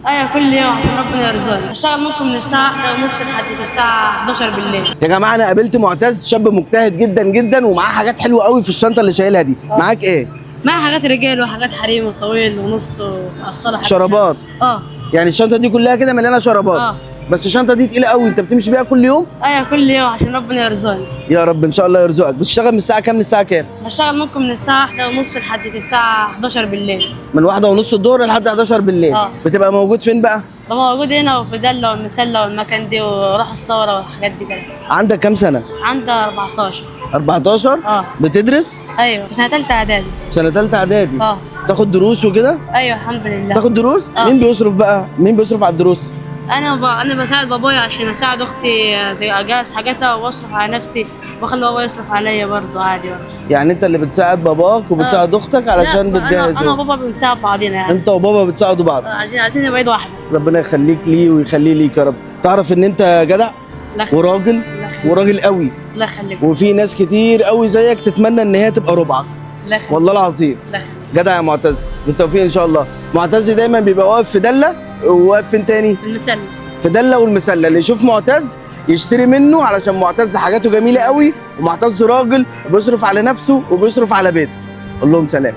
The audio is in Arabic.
ايوه كل يوم عشان ربنا يرزقنا. بشتغل ممكن من الساعه 1:30 لحد الساعه 11 بالليل. يا جماعه انا قابلت معتز، شاب مجتهد جدا جدا ومعاه حاجات حلوه قوي في الشنطه اللي شايلها دي. معاك ايه؟ معايا حاجات رجال وحاجات حريم وطويل ونص ومقصله. شرابات. يعني الشنطه دي كلها كده مليانه شرابات. بس الشنطه دي تقيله قوي، انت بتمشي بيها كل يوم؟ ايوه كل يوم عشان ربنا يرزقنا. يا رب ان شاء الله يرزقك. بتشتغل من الساعه كام للساعه كام؟ بشتغل ممكن من الساعه 1:30 لحد الساعه 11 بالليل. من 1:30 الظهر لحد 11 بالليل. بتبقى موجود فين بقى؟ ببقى موجود هنا وفي دله والمسله والمكان دي وراح الثوره والحاجات دي كده. عندك كام سنه؟ عندي 14. 14؟ بتدرس؟ ايوه في سنه ثالثه اعدادي. سنه ثالثه اعدادي. تاخد دروس وكده؟ ايوه الحمد لله. تاخد دروس؟ مين بيصرف بقى؟ مين بيصرف على الدروس؟ انا بساعد بابايا عشان اساعد اختي اجهز حاجاتها واصرف على نفسي واخلي بابايا يصرف عليا برضه عادي برضه. يعني انت اللي بتساعد باباك وبتساعد اختك علشان بتجهز؟ انا وبابا بنساعد بعضينا يعني. انت وبابا بتساعدوا بعض؟ عايزين نبقى ايد واحده. ربنا يخليك ليه ويخليه ليك يا رب. تعرف ان انت جدع وراجل وراجل قوي. الله يخليك. وفي ناس كتير قوي زيك تتمنى ان هي تبقى ربعك. والله العظيم. جدع يا معتز، بالتوفيق ان شاء الله. معتز دايما بيبقى واقف في دله وواقف فين تاني؟ في المسله. في دله والمسله، اللي يشوف معتز يشتري منه علشان معتز حاجاته جميله قوي، ومعتز راجل وبيصرف على نفسه وبيصرف على بيته. قول لهم سلام.